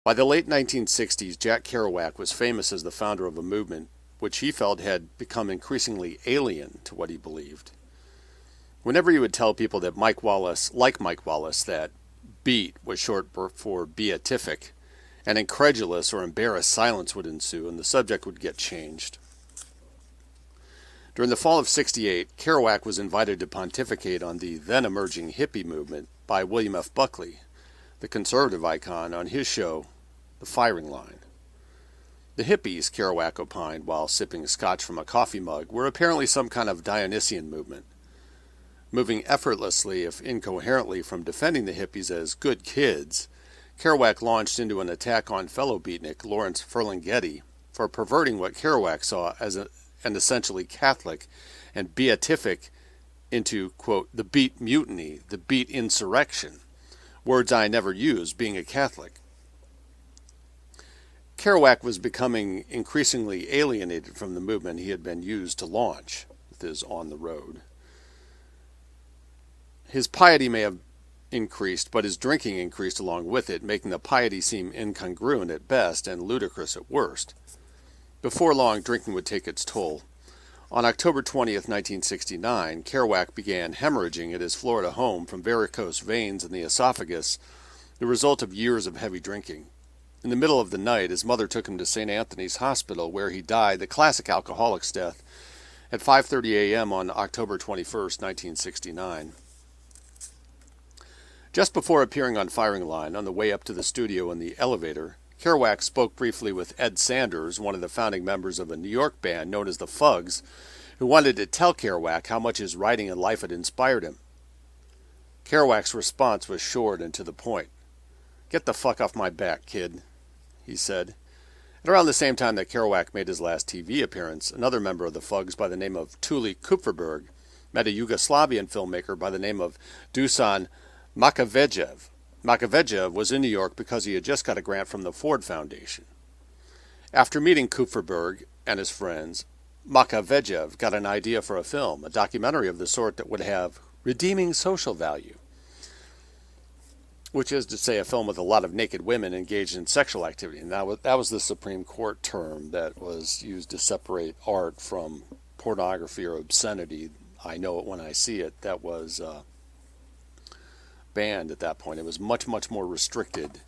By the late 1960s, Jack Kerouac was famous as the founder of a movement which he felt had become increasingly alien to what he believed. Whenever he would tell people that Mike Wallace, that beat was short for beatific, an incredulous or embarrassed silence would ensue and the subject would get changed. During the fall of '68, Kerouac was invited to pontificate on the then emerging hippie movement by William F. Buckley, the conservative icon, on his show, The Firing Line. The hippies, Kerouac opined while sipping scotch from a coffee mug, were apparently some kind of Dionysian movement. Moving effortlessly, if incoherently, from defending the hippies as good kids, Kerouac launched into an attack on fellow beatnik Lawrence Ferlinghetti for perverting what Kerouac saw as an essentially Catholic and beatific into, quote, the beat mutiny, the beat insurrection, words I never used, being a Catholic. Kerouac was becoming increasingly alienated from the movement he had been used to launch with his On the Road. His piety may have increased, but his drinking increased along with it, making the piety seem incongruent at best and ludicrous at worst. Before long, drinking would take its toll. On October 20th, 1969, Kerouac began hemorrhaging at his Florida home from varicose veins in the esophagus, the result of years of heavy drinking. In the middle of the night, his mother took him to St. Anthony's Hospital, where he died the classic alcoholic's death at 5:30 a.m. on October 21st, 1969. Just before appearing on Firing Line, on the way up to the studio in the elevator, Kerouac spoke briefly with Ed Sanders, one of the founding members of a New York band known as the Fugs, who wanted to tell Kerouac how much his writing and life had inspired him. Kerouac's response was short and to the point. "Get the fuck off my back, kid," he said. At around the same time that Kerouac made his last TV appearance, another member of the Fugs by the name of Tuli Kupferberg met a Yugoslavian filmmaker by the name of Dusan Makavejev. Makavejev was in New York because he had just got a grant from the Ford Foundation. After meeting Kupferberg and his friends, Makavejev got an idea for a film, a documentary of the sort that would have redeeming social value, which is to say a film with a lot of naked women engaged in sexual activity. And that was the Supreme Court term that was used to separate art from pornography or obscenity. I know it when I see it. That was banned at that point. It was much, much more restricted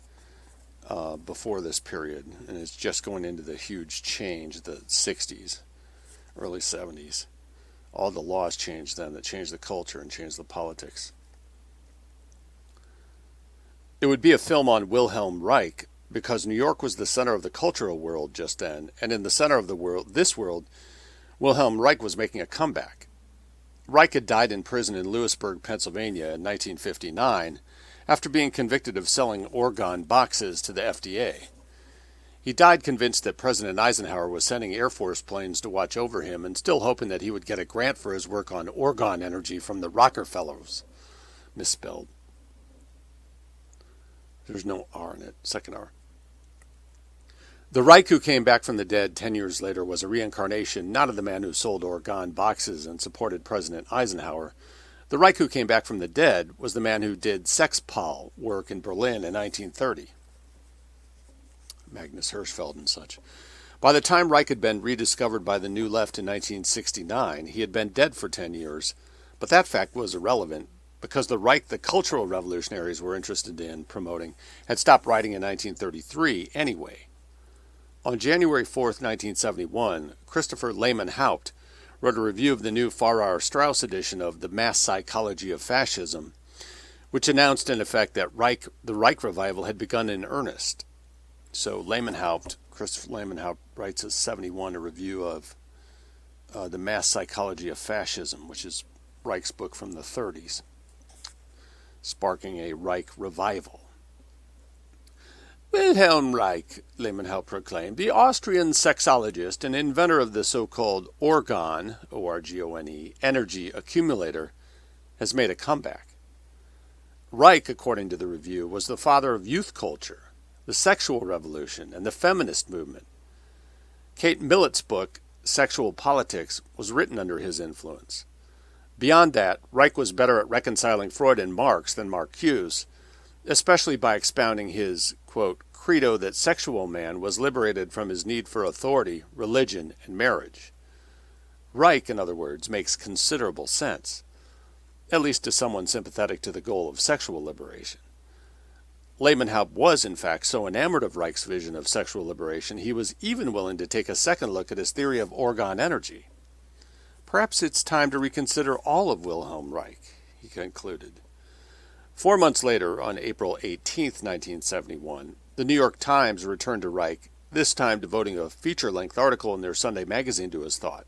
before this period, and it's just going into the huge change, the 60s, early 70s. All the laws changed then that changed the culture and changed the politics. It would be a film on Wilhelm Reich because New York was the center of the cultural world just then, and in the center of this world, Wilhelm Reich was making a comeback. Reich had died in prison in Lewisburg, Pennsylvania in 1959 after being convicted of selling organ boxes to the FDA. He died convinced that President Eisenhower was sending Air Force planes to watch over him and still hoping that he would get a grant for his work on organ energy from the Rockefellers. Misspelled. There's no R in it. Second R. The Reich who came back from the dead 10 years later was a reincarnation not of the man who sold organ boxes and supported President Eisenhower. The Reich who came back from the dead was the man who did Sexpol work in Berlin in 1930. Magnus Hirschfeld and such. By the time Reich had been rediscovered by the New Left in 1969, he had been dead for 10 years, but that fact was irrelevant because the Reich the cultural revolutionaries were interested in promoting had stopped writing in 1933 anyway. On January 4th, 1971, Christopher Lehman Haupt wrote a review of the new Farrar Straus edition of The Mass Psychology of Fascism, which announced in effect that the Reich revival had begun in earnest. So Christopher Lehman Haupt writes in '71 a review of The Mass Psychology of Fascism, which is Reich's book from the 30s, sparking a Reich revival. Wilhelm Reich, Lehman Haupt proclaimed, the Austrian sexologist and inventor of the so-called orgone, O-R-G-O-N-E, energy accumulator, has made a comeback. Reich, according to the review, was the father of youth culture, the sexual revolution, and the feminist movement. Kate Millett's book, Sexual Politics, was written under his influence. Beyond that, Reich was better at reconciling Freud and Marx than Marcuse, especially by expounding his, quote, credo that sexual man was liberated from his need for authority, religion, and marriage. Reich, in other words, makes considerable sense, at least to someone sympathetic to the goal of sexual liberation. Leeuwenhoek was, in fact, so enamored of Reich's vision of sexual liberation, he was even willing to take a second look at his theory of orgone energy. Perhaps it's time to reconsider all of Wilhelm Reich, he concluded. 4 months later, on April 18, 1971, the New York Times returned to Reich, this time devoting a feature-length article in their Sunday magazine to his thought.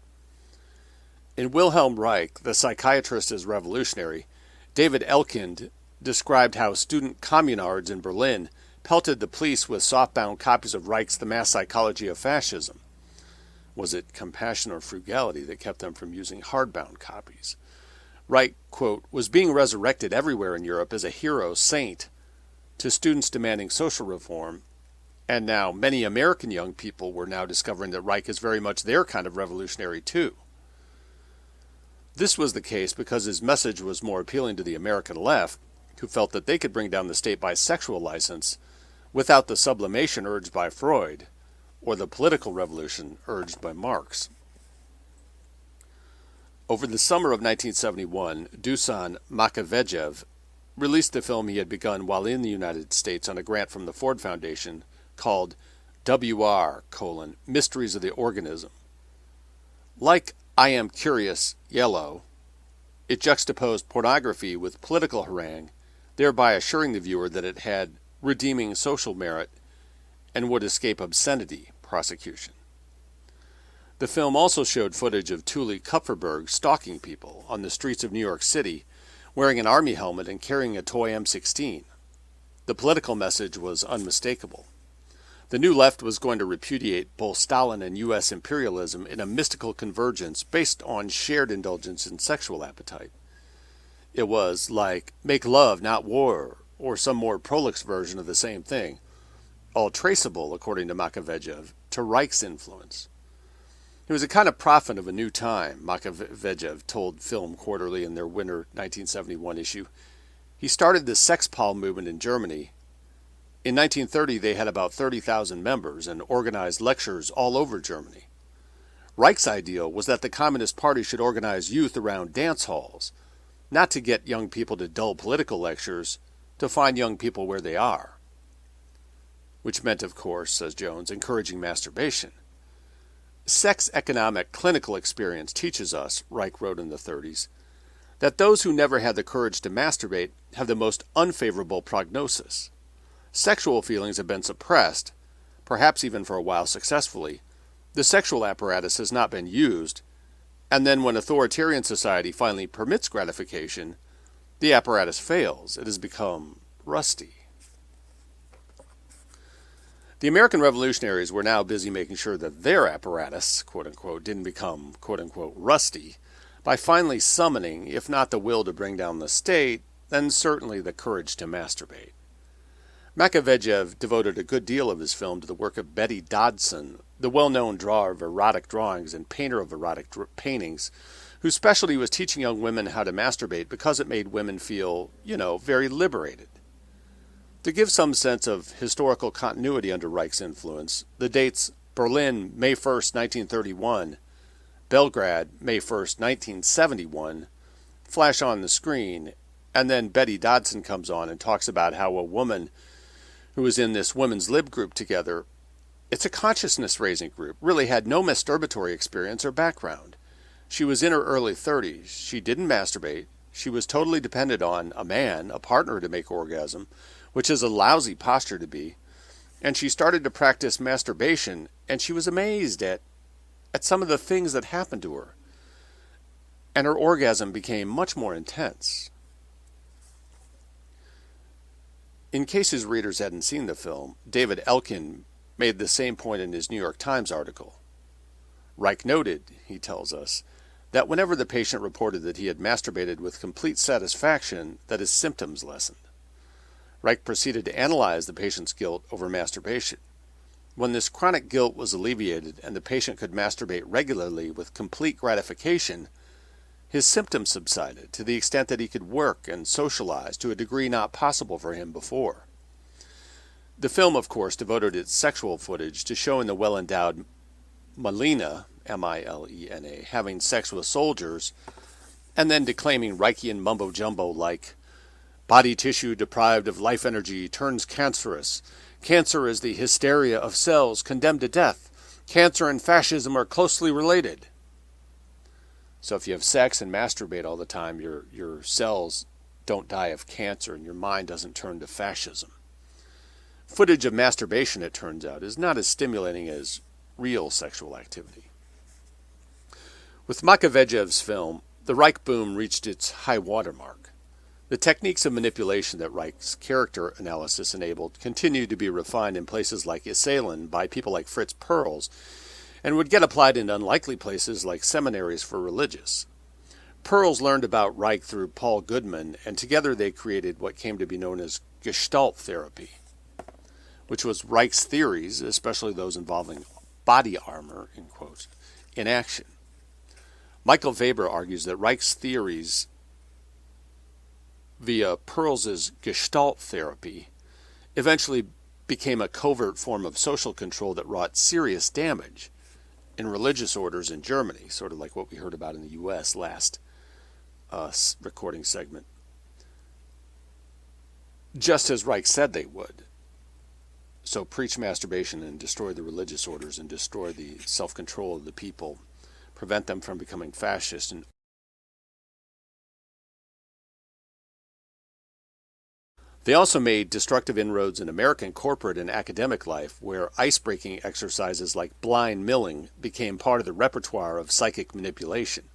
In Wilhelm Reich, The Psychiatrist is Revolutionary, David Elkind described how student communards in Berlin pelted the police with softbound copies of Reich's The Mass Psychology of Fascism. Was it compassion or frugality that kept them from using hardbound copies? Reich, quote, was being resurrected everywhere in Europe as a hero saint to students demanding social reform, and now many American young people were now discovering that Reich is very much their kind of revolutionary too. This was the case because his message was more appealing to the American left, who felt that they could bring down the state by sexual license without the sublimation urged by Freud or the political revolution urged by Marx. Over the summer of 1971, Dusan Makavejev released the film he had begun while in the United States on a grant from the Ford Foundation called WR: Mysteries of the Organism. Like I Am Curious, Yellow, it juxtaposed pornography with political harangue, thereby assuring the viewer that it had redeeming social merit and would escape obscenity prosecution. The film also showed footage of Thule Kupferberg stalking people on the streets of New York City, wearing an army helmet and carrying a toy M16. The political message was unmistakable. The New Left was going to repudiate both Stalin and U.S. imperialism in a mystical convergence based on shared indulgence in sexual appetite. It was like Make Love, Not War, or some more prolix version of the same thing, all traceable, according to Makavejev, to Reich's influence. He was a kind of prophet of a new time, Makavejev told Film Quarterly in their winter 1971 issue. He started the Sex Pol movement in Germany. In 1930, they had about 30,000 members and organized lectures all over Germany. Reich's ideal was that the Communist Party should organize youth around dance halls, not to get young people to dull political lectures, to find young people where they are. Which meant, of course, says Jones, encouraging masturbation. Sex economic clinical experience teaches us, Reich wrote in the 30s, that those who never had the courage to masturbate have the most unfavorable prognosis. Sexual feelings have been suppressed, perhaps even for a while successfully. The sexual apparatus has not been used, and then when authoritarian society finally permits gratification, the apparatus fails. It has become rusty. The American revolutionaries were now busy making sure that their apparatus, quote-unquote, didn't become, quote-unquote, rusty by finally summoning, if not the will to bring down the state, then certainly the courage to masturbate. Makavejev devoted a good deal of his film to the work of Betty Dodson, the well-known drawer of erotic drawings and painter of erotic paintings, whose specialty was teaching young women how to masturbate because it made women feel, very liberated. To give some sense of historical continuity under Reich's influence, the dates Berlin, May 1st, 1931, Belgrade, May 1st, 1971, flash on the screen, and then Betty Dodson comes on and talks about how a woman who was in this women's lib group together, it's a consciousness-raising group, really had no masturbatory experience or background. She was in her early 30s. She didn't masturbate. She was totally dependent on a man, a partner, to make orgasm, which is a lousy posture to be. And she started to practice masturbation, and she was amazed at some of the things that happened to her. And her orgasm became much more intense. In case his readers hadn't seen the film, David Elkind made the same point in his New York Times article. Reich noted, he tells us, that whenever the patient reported that he had masturbated with complete satisfaction, that his symptoms lessened. Reich proceeded to analyze the patient's guilt over masturbation. When this chronic guilt was alleviated and the patient could masturbate regularly with complete gratification, his symptoms subsided to the extent that he could work and socialize to a degree not possible for him before. The film, of course, devoted its sexual footage to showing the well-endowed Milena, M-I-L-E-N-A, having sex with soldiers, and then declaiming Reichian mumbo-jumbo like, "Body tissue deprived of life energy turns cancerous. Cancer is the hysteria of cells condemned to death. Cancer and fascism are closely related." So if you have sex and masturbate all the time, your cells don't die of cancer and your mind doesn't turn to fascism. Footage of masturbation, it turns out, is not as stimulating as real sexual activity. With Makavejev's film, the Reich boom reached its high watermark. The techniques of manipulation that Reich's character analysis enabled continued to be refined in places like Iserlohn by people like Fritz Perls, and would get applied in unlikely places like seminaries for religious. Perls learned about Reich through Paul Goodman, and together they created what came to be known as Gestalt therapy, which was Reich's theories, especially those involving body armor, in quotes, in action. Michael Weber argues that Reich's theories via Perls's Gestalt therapy eventually became a covert form of social control that wrought serious damage in religious orders in Germany, sort of like what we heard about in the U.S. last recording segment. Just as Reich said they would. So preach masturbation and destroy the religious orders and destroy the self-control of the people, prevent them from becoming fascist. And they also made destructive inroads in American corporate and academic life, where ice-breaking exercises like blind milling became part of the repertoire of psychic manipulation.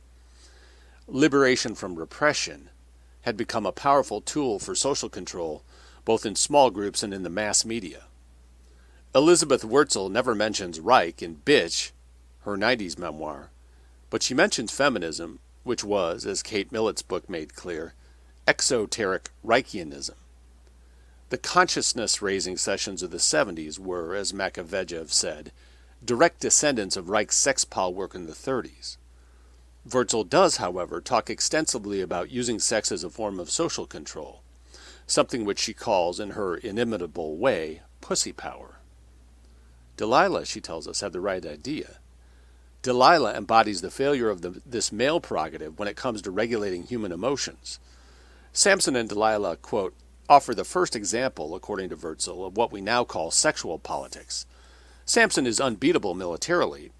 Liberation from repression had become a powerful tool for social control, both in small groups and in the mass media. Elizabeth Wurtzel never mentions Reich in Bitch, her 90s memoir, but she mentions feminism, which was, as Kate Millett's book made clear, exoteric Reichianism. The consciousness-raising sessions of the 70s were, as Makavejev said, direct descendants of Reich's sex-pol work in the 30s. Wurtzel does, however, talk extensively about using sex as a form of social control, something which she calls, in her inimitable way, pussy power. Delilah, she tells us, had the right idea. Delilah embodies the failure of this male prerogative when it comes to regulating human emotions. Samson and Delilah, quote, offer the first example, according to Wurtzel, of what we now call sexual politics. Samson is unbeatable militarily,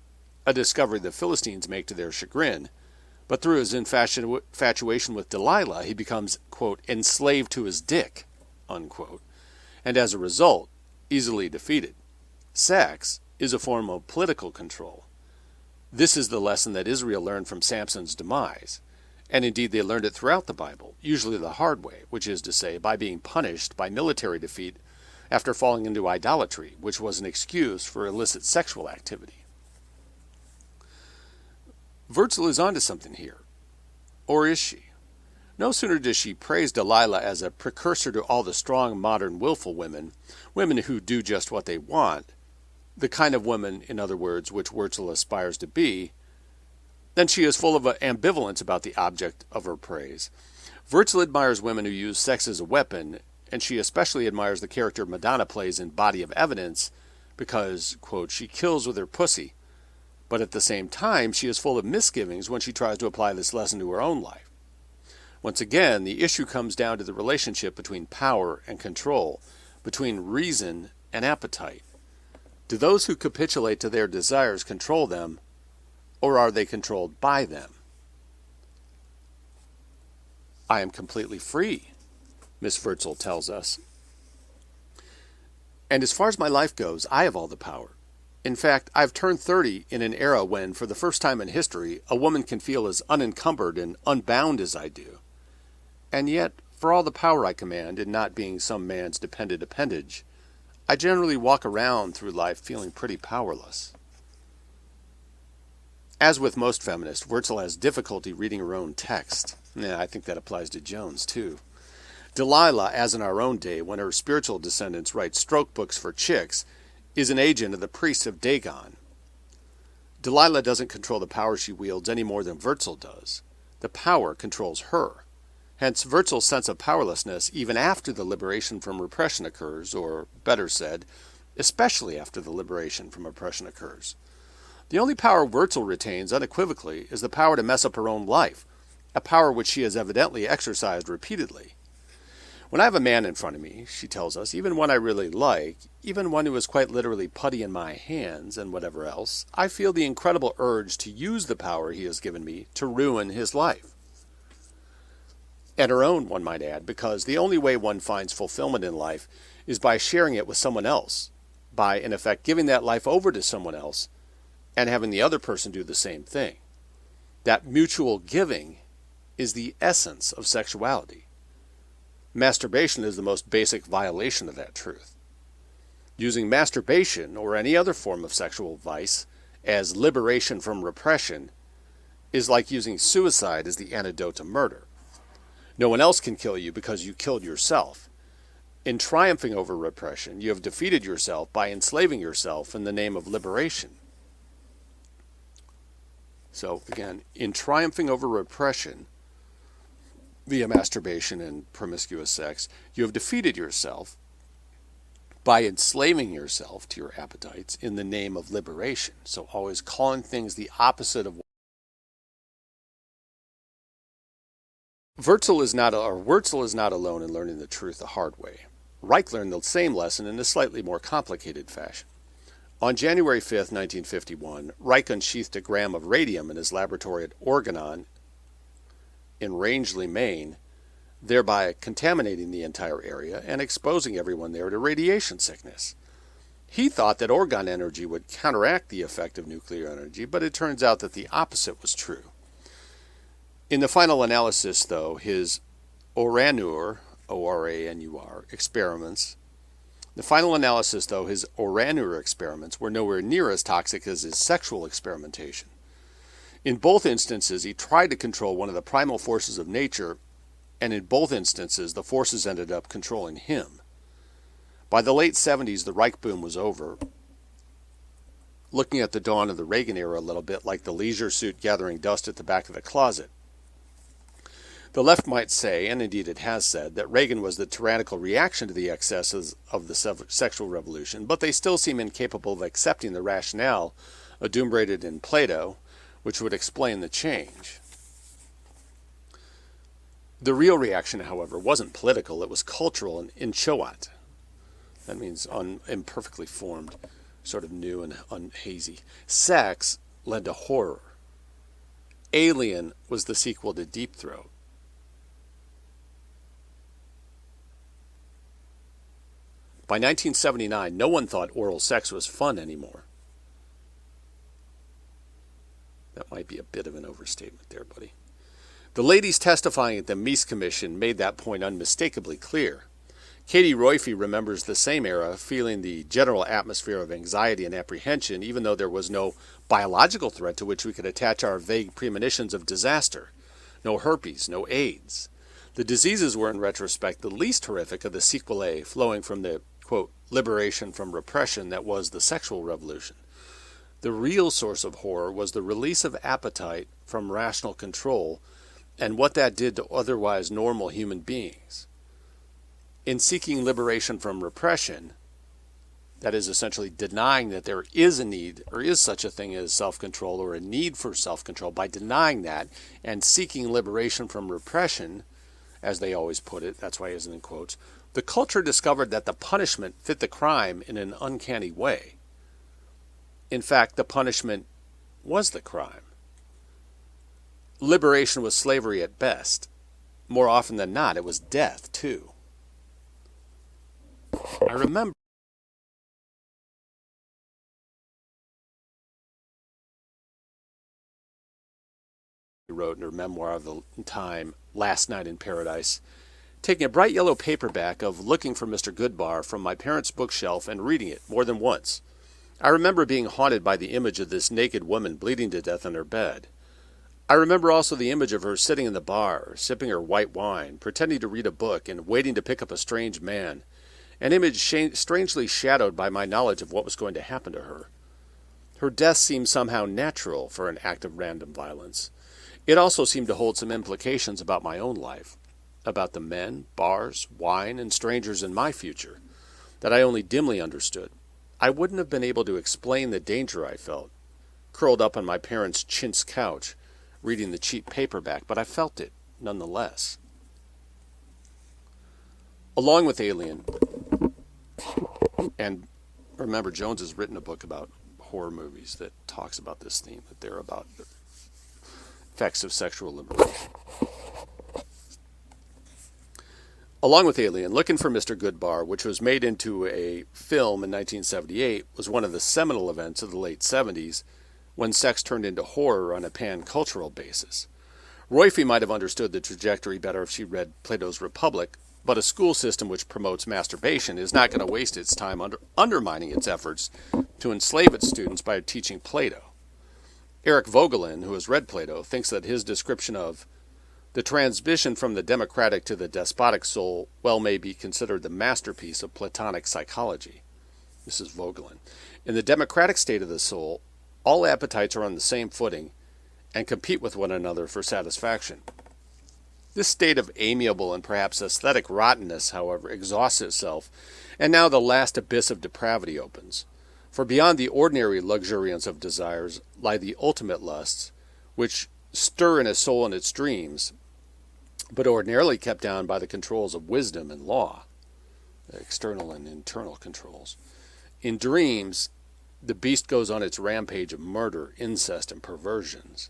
a discovery the Philistines make to their chagrin, but through his infatuation with Delilah, he becomes, quote, enslaved to his dick, unquote, and as a result, easily defeated. Sex is a form of political control. This is the lesson that Israel learned from Samson's demise, and indeed they learned it throughout the Bible, usually the hard way, which is to say, by being punished by military defeat after falling into idolatry, which was an excuse for illicit sexual activity. Wurtzel is onto something here. Or is she? No sooner does she praise Delilah as a precursor to all the strong, modern, willful women, women who do just what they want, the kind of woman, in other words, which Wurtzel aspires to be, then she is full of ambivalence about the object of her praise. Wurtzel admires women who use sex as a weapon, and she especially admires the character Madonna plays in Body of Evidence because, quote, she kills with her pussy. But at the same time, she is full of misgivings when she tries to apply this lesson to her own life. Once again, the issue comes down to the relationship between power and control, between reason and appetite. Do those who capitulate to their desires control them, or are they controlled by them? I am completely free, Miss Wurtzel tells us. And as far as my life goes, I have all the power. In fact, I've turned 30 in an era when, for the first time in history, a woman can feel as unencumbered and unbound as I do. And yet, for all the power I command in not being some man's dependent appendage, I generally walk around through life feeling pretty powerless. As with most feminists, Wurtzel has difficulty reading her own text. I think that applies to Jones, too. Delilah, as in our own day, when her spiritual descendants write stroke books for chicks, is an agent of the priests of Dagon. Delilah doesn't control the power she wields any more than Wurtzel does. The power controls her. Hence, Wurzel's sense of powerlessness even after the liberation from repression occurs, or better said, especially after the liberation from oppression occurs. The only power Wurzel retains unequivocally is the power to mess up her own life, a power which she has evidently exercised repeatedly. When I have a man in front of me, she tells us, even one I really like, even one who is quite literally putty in my hands and whatever else, I feel the incredible urge to use the power he has given me to ruin his life. And her own, one might add, because the only way one finds fulfillment in life is by sharing it with someone else, by, in effect, giving that life over to someone else and having the other person do the same thing. That mutual giving is the essence of sexuality. Masturbation is the most basic violation of that truth. Using masturbation or any other form of sexual vice as liberation from repression is like using suicide as the antidote to murder. No one else can kill you because you killed yourself. In triumphing over repression, you have defeated yourself by enslaving yourself in the name of liberation. So again, in triumphing over repression, via masturbation and promiscuous sex, you have defeated yourself by enslaving yourself to your appetites in the name of liberation. So always calling things the opposite of what Wurzel is not alone in learning the truth the hard way. Reich learned the same lesson in a slightly more complicated fashion. On January 5, 1951, Reich unsheathed a gram of radium in his laboratory at Organon in Rangeley, Maine, thereby contaminating the entire area and exposing everyone there to radiation sickness. He thought that orgone energy would counteract the effect of nuclear energy, but it turns out that the opposite was true. In the final analysis, though, his Oranur, O-R-A-N-U-R, experiments were nowhere near as toxic as his sexual experimentation. In both instances, he tried to control one of the primal forces of nature, and in both instances, the forces ended up controlling him. By the late 70s, the Reich boom was over, looking at the dawn of the Reagan era a little bit like the leisure suit gathering dust at the back of the closet. The left might say, and indeed it has said, that Reagan was the tyrannical reaction to the excesses of the sexual revolution, but they still seem incapable of accepting the rationale adumbrated in Plato, which would explain the change. The real reaction, however, wasn't political, it was cultural and inchoate. That means imperfectly formed, sort of new and unhazy. Sex led to horror. Alien was the sequel to Deep Throat. By 1979, no one thought oral sex was fun anymore. That might be a bit of an overstatement there, buddy. The ladies testifying at the Mies Commission made that point unmistakably clear. Katie Roiphe remembers the same era, feeling the general atmosphere of anxiety and apprehension, even though there was no biological threat to which we could attach our vague premonitions of disaster. No herpes, no AIDS. The diseases were, in retrospect, the least horrific of the sequelae flowing from the, quote, liberation from repression that was the sexual revolution. The real source of horror was the release of appetite from rational control and what that did to otherwise normal human beings. In seeking liberation from repression, that is essentially denying that there is a need or is such a thing as self-control or a need for self-control, by denying that and seeking liberation from repression, as they always put it, that's why it isn't in quotes, the culture discovered that the punishment fit the crime in an uncanny way. In fact, the punishment was the crime. Liberation was slavery at best. More often than not, it was death, too. I remember she wrote in her memoir of the time, Last Night in Paradise, taking a bright yellow paperback of Looking for Mr. Goodbar from my parents' bookshelf and reading it more than once. I remember being haunted by the image of this naked woman bleeding to death in her bed. I remember also the image of her sitting in the bar, sipping her white wine, pretending to read a book and waiting to pick up a strange man, an image strangely shadowed by my knowledge of what was going to happen to her. Her death seemed somehow natural for an act of random violence. It also seemed to hold some implications about my own life. about the men, bars, wine, and strangers in my future that I only dimly understood, I wouldn't have been able to explain the danger I felt, curled up on my parents' chintz couch, reading the cheap paperback, but I felt it nonetheless. Along with Alien, and remember, Jones has written a book about horror movies that talks about this theme, that they're about the effects of sexual liberation. Along with Alien, Looking for Mr. Goodbar, which was made into a film in 1978, was one of the seminal events of the late 70s when sex turned into horror on a pan-cultural basis. Roife might have understood the trajectory better if she read Plato's Republic, but a school system which promotes masturbation is not going to waste its time undermining its efforts to enslave its students by teaching Plato. Eric Vogelin, who has read Plato, thinks that his description of the transition from the democratic to the despotic soul well may be considered the masterpiece of Platonic psychology. This is Vogelin. In the democratic state of the soul, all appetites are on the same footing and compete with one another for satisfaction. This state of amiable and perhaps aesthetic rottenness, however, exhausts itself, and now the last abyss of depravity opens. For beyond the ordinary luxuriance of desires lie the ultimate lusts, which stir in a soul in its dreams, but ordinarily kept down by the controls of wisdom and law, external and internal controls. In dreams, the beast goes on its rampage of murder, incest, and perversions.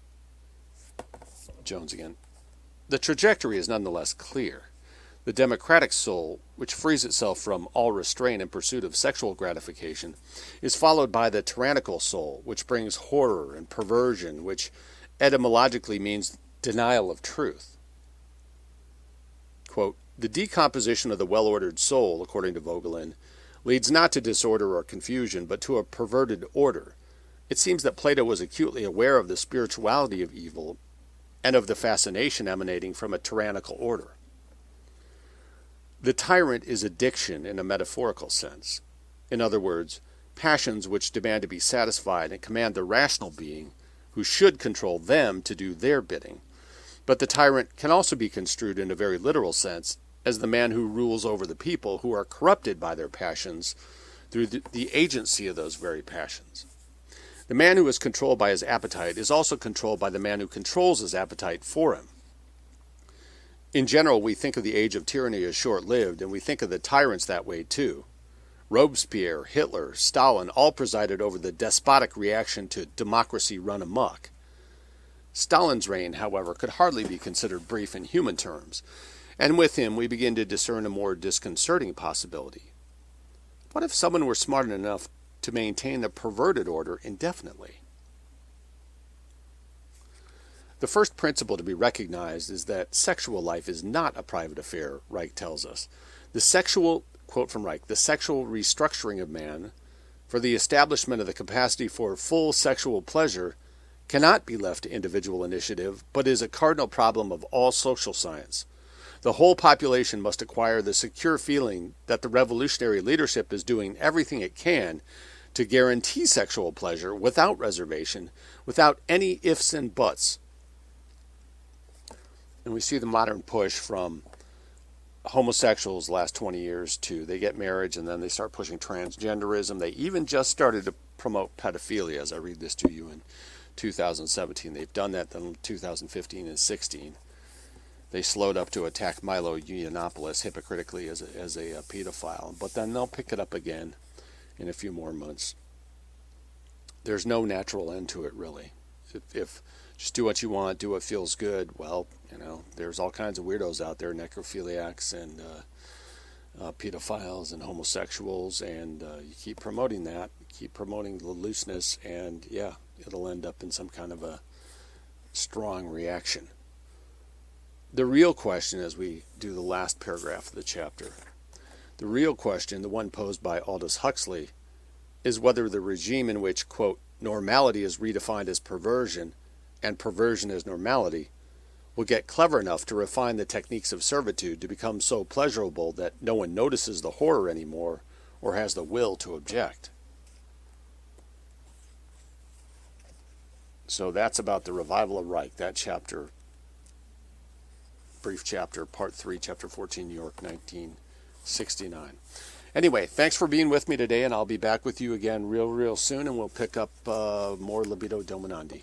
Jones again. The trajectory is nonetheless clear. The democratic soul, which frees itself from all restraint in pursuit of sexual gratification, is followed by the tyrannical soul, which brings horror and perversion, which etymologically means denial of truth. Quote, the decomposition of the well-ordered soul, according to Vogelin, leads not to disorder or confusion, but to a perverted order. It seems that Plato was acutely aware of the spirituality of evil and of the fascination emanating from a tyrannical order. The tyrant is addiction in a metaphorical sense. In other words, passions which demand to be satisfied and command the rational being, who should control them, to do their bidding. But the tyrant can also be construed in a very literal sense as the man who rules over the people who are corrupted by their passions through the agency of those very passions. The man who is controlled by his appetite is also controlled by the man who controls his appetite for him. In general, we think of the age of tyranny as short-lived, and we think of the tyrants that way too. Robespierre, Hitler, Stalin all presided over the despotic reaction to democracy run amok. Stalin's reign, however, could hardly be considered brief in human terms, and with him we begin to discern a more disconcerting possibility. What if someone were smart enough to maintain the perverted order indefinitely? The first principle to be recognized is that sexual life is not a private affair, Reich tells us. The sexual, quote from Reich, the sexual restructuring of man for the establishment of the capacity for full sexual pleasure cannot be left to individual initiative, but is a cardinal problem of all social science. The whole population must acquire the secure feeling that the revolutionary leadership is doing everything it can to guarantee sexual pleasure without reservation, without any ifs and buts. And we see the modern push from homosexuals the last 20 years to they get marriage and then they start pushing transgenderism. They even just started to promote pedophilia, as I read this to you, in 2017. They've done that in 2015 and 16. They slowed up to attack Milo Yiannopoulos hypocritically as a pedophile, but then they'll pick it up again in a few more months. There's no natural end to it, really. If just do what you want, do what feels good, well, there's all kinds of weirdos out there, necrophiliacs and pedophiles and homosexuals, and you keep promoting that, keep promoting the looseness, and yeah, it'll end up in some kind of a strong reaction. The real question, as we do the last paragraph of the chapter, the real question, the one posed by Aldous Huxley, is whether the regime in which, quote, normality is redefined as perversion and perversion as normality will get clever enough to refine the techniques of servitude to become so pleasurable that no one notices the horror anymore or has the will to object. So that's about the revival of Reich, that chapter brief chapter, part 3, chapter 14, New York, 1969. Anyway, thanks for being with me today, and I'll be back with you again real soon, and we'll pick up more Libido Dominandi.